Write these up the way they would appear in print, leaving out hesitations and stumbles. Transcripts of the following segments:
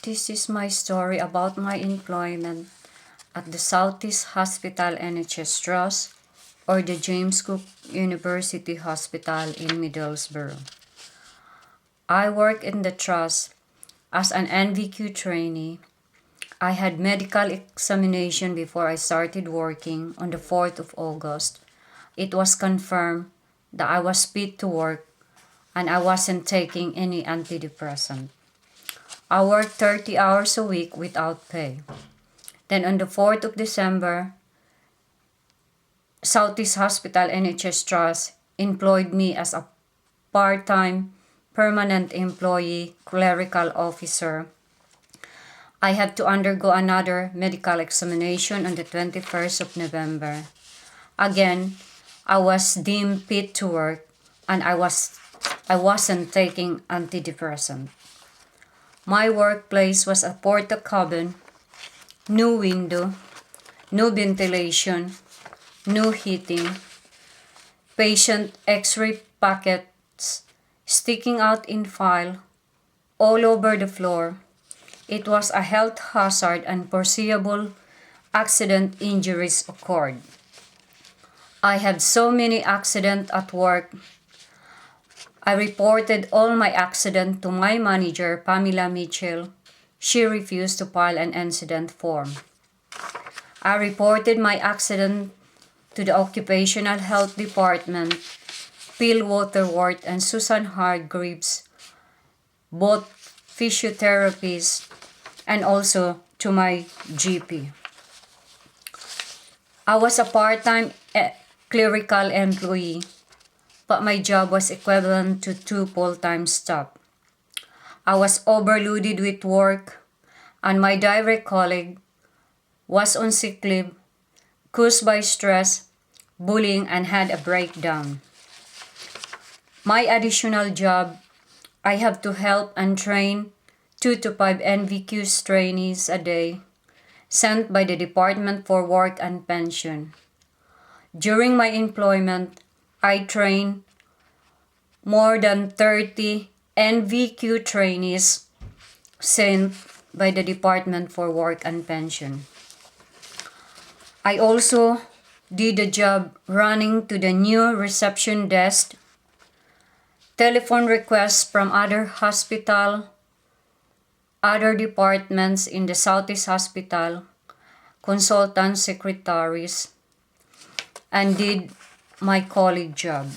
This is my story about my employment at the Southeast Hospital NHS Trust or the James Cook University Hospital in Middlesbrough. I work in the trust as an NVQ trainee. I had medical examination before I started working on the 4th of August. It was confirmed that I was fit to work and I wasn't taking any antidepressant. I worked 30 hours a week without pay. Then on the 4th of December, Southeast Hospital NHS Trust employed me as a part-time permanent employee clerical officer. I had to undergo another medical examination on the 21st of November. Again, I was deemed fit to work and I wasn't taking antidepressant. My workplace was a Portakabin, no window, no ventilation, no heating, patient x-ray packets sticking out in file all over the floor. It was a health hazard and foreseeable accident injuries occurred. I had so many accidents at work. I reported all my accident to my manager, Pamela Mitchell. She refused to file an incident form. I reported my accident to the Occupational Health Department, Phil Waterworth and Susan Hargreaves, both physiotherapists, and also to my GP. I was a part-time clerical employee, but my job was equivalent to 2 full-time staff. I was overloaded with work, and my direct colleague was on sick leave, caused by stress, bullying, and had a breakdown. My additional job, I have to help and train 2 to 5 NVQ trainees a day, sent by the Department for Work and Pension. During my employment, I trained more than 30 NVQ trainees sent by the Department for Work and Pension. I also did the job running to the new reception desk, telephone requests from other hospital, other departments in the Southeast Hospital, consultant secretaries, and did my colleague job.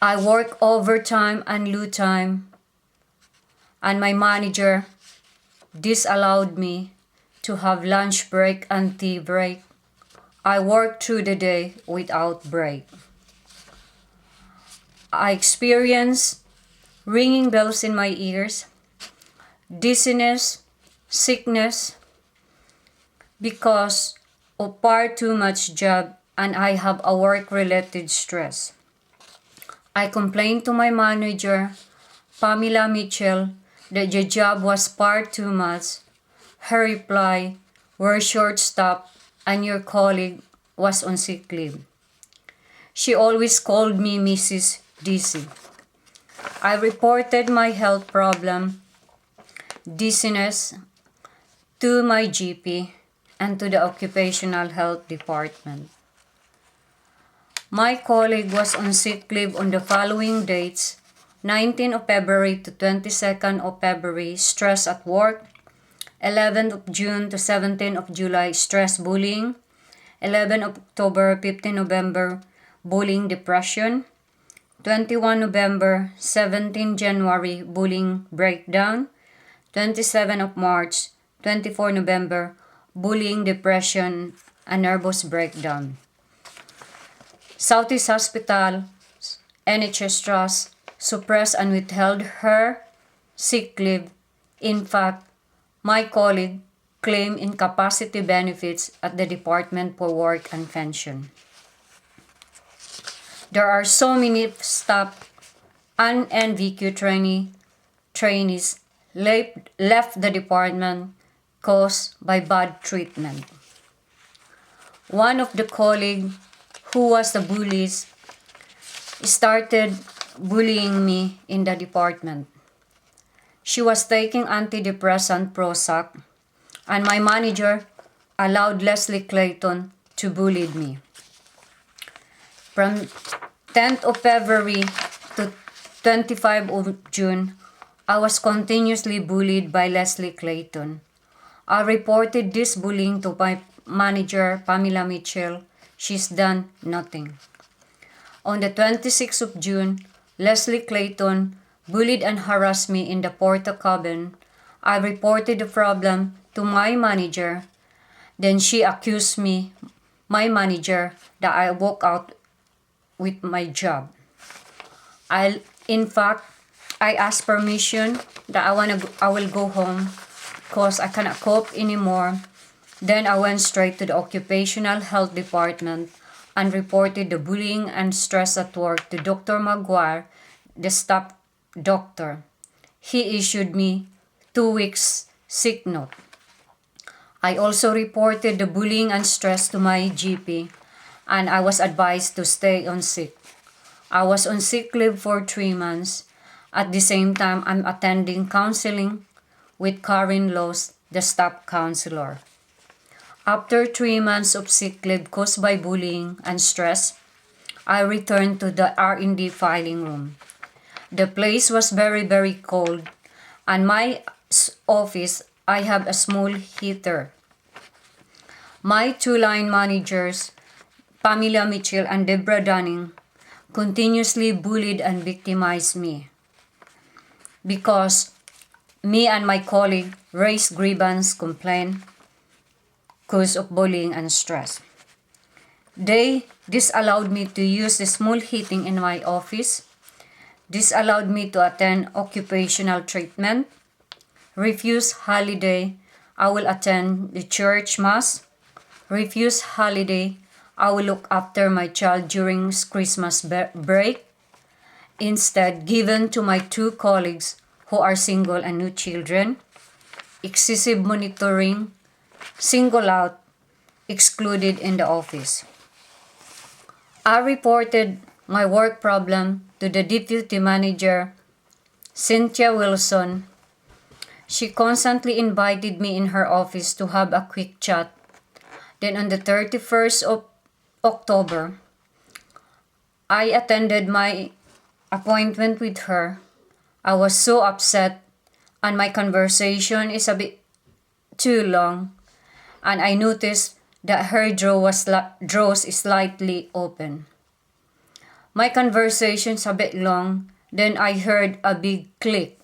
I work overtime and lieu time, and my manager disallowed me to have lunch break and tea break. I worked through the day without break. I experienced ringing bells in my ears, dizziness, sickness, because of far too much job, and I have a work-related stress. I complained to my manager, Pamela Mitchell, that the job was far too much. Her reply, "We're short-staffed and your colleague was on sick leave." She always called me Mrs. Dizzy. I reported my health problem, dizziness, to my GP and to the Occupational Health Department. My colleague was on sick leave on the following dates: 19th of February to 22nd of February, stress at work; 11th of June to 17th of July, stress bullying; 11th of October, 15th November, bullying depression; 21 November, 17 January, bullying breakdown; 27 of March, 24 November, bullying depression and nervous breakdown. Southeast Hospital NHS Trust suppressed and withheld her sick leave. In fact, my colleague claimed incapacity benefits at the Department for Work and Pension. There are so many staff and NVQ trainees left the department caused by bad treatment. One of the colleagues who was the bullies started bullying me in the department. She was taking antidepressant Prozac, and my manager allowed Leslie Clayton to bully me. From 10th of February to 25 of June, I was continuously bullied by Leslie Clayton. I reported this bullying to my manager, Pamela Mitchell. She's done nothing. On the 26th of June, Leslie Clayton bullied and harassed me in the Portakabin. I reported the problem to my manager. Then she accused me, my manager, that I walk out with my job. In fact, I asked permission that I will go home because I cannot cope anymore. Then I went straight to the Occupational Health Department and reported the bullying and stress at work to Dr. Maguire, the staff doctor. He issued me 2 weeks sick note. I also reported the bullying and stress to my GP, and I was advised to stay on sick. I was on sick leave for 3 months. At the same time, I'm attending counseling with Karen Laws, the staff counselor. After 3 months of sick leave caused by bullying and stress, I returned to the R&D filing room. The place was very, very cold, and my office, I have a small heater. My 2 line managers, Pamela Mitchell and Deborah, continuously bullied and victimized me because me and my colleague raised grievance complaint because of bullying and stress. They disallowed me to use the small heating in my office, disallowed me to attend occupational treatment, refused holiday, I will attend the church mass, refused holiday, I will look after my child during Christmas break, instead given to my 2 colleagues who are single and no children, excessive monitoring, single out, excluded in the office. I reported my work problem to the deputy manager, Cynthia Wilson. She constantly invited me in her office to have a quick chat. Then on the 31st of October, I attended my appointment with her. I was so upset, and my conversation is a bit too long, and I noticed that her drawers is slightly open. My conversation's a bit long, then I heard a big click.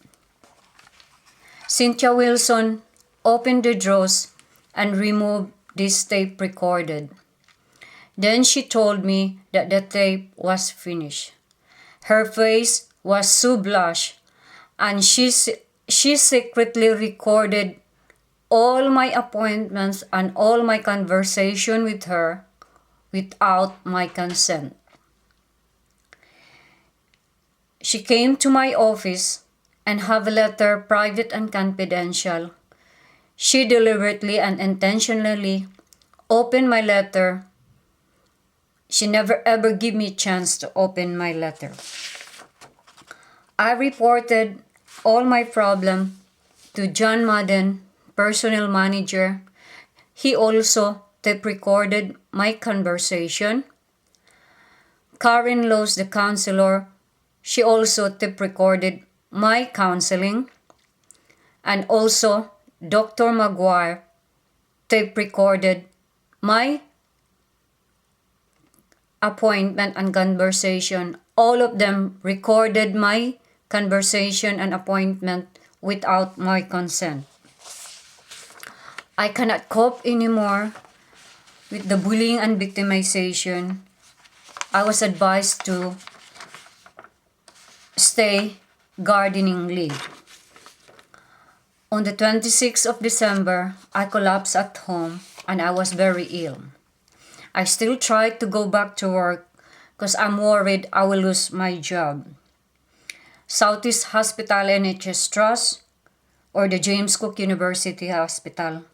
Cynthia Wilson opened the drawers and removed this tape recorded. Then she told me that the tape was finished. Her face was so blushed, and she secretly recorded all my appointments and all my conversation with her without my consent. She came to my office and have a letter private and confidential. She deliberately and intentionally opened my letter. She never ever gave me a chance to open my letter. I reported all my problem to John Madden, personnel manager. He also tape recorded my conversation. Karen Laws, the counselor, she also tape recorded my counseling. And also Dr. Maguire tape recorded my appointment and conversation. All of them recorded my conversation and appointment without my consent. I cannot cope anymore with the bullying and victimization. I was advised to stay gardening leave. On the 26th of December, I collapsed at home and I was very ill. I still tried to go back to work because I'm worried I will lose my job. Southeast Hospital NHS Trust or the James Cook University Hospital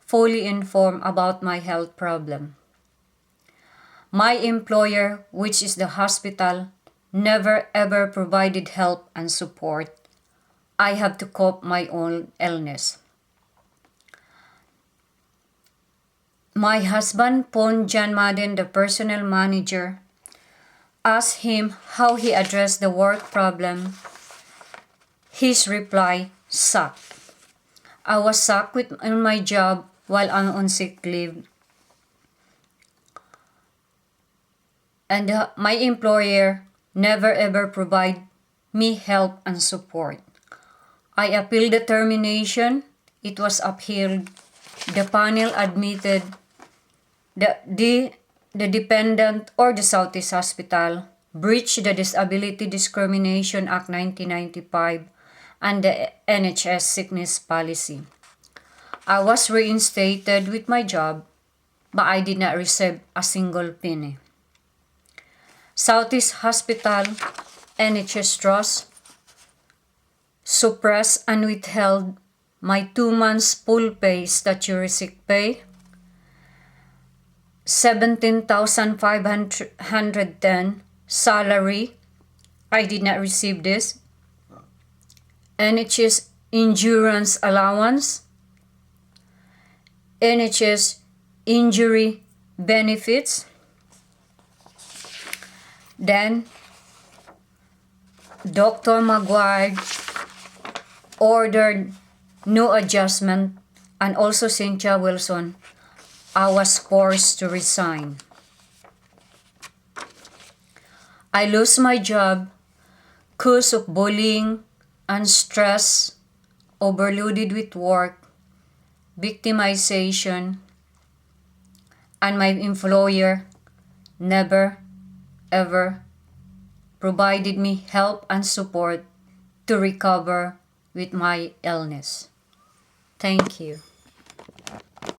fully informed about my health problem. My employer, which is the hospital, never ever provided help and support I have to cope my own illness. My husband phoned John Madden, the personnel manager, asked him how he addressed the work problem. His reply, sucked. I was stuck on my job while I'm on sick leave. And my employer never ever provide me help and support. I appealed the termination. It was upheld. The panel admitted the dependent or the Southeast Hospital breached the Disability Discrimination Act 1995 and the NHS sickness policy. I was reinstated with my job, but I did not receive a single penny. Southeast Hospital, NHS Trust, suppressed and withheld my 2 months full pay statutory sick pay, 17,510 salary. I did not receive this. NHS insurance allowance, NHS injury benefits. Then, Dr. Maguire ordered no adjustment, and also Cynthia Wilson. I was forced to resign. I lost my job because of bullying and stress, overloaded with work, victimization, and my employer never ever provided me help and support to recover with my illness. Thank you.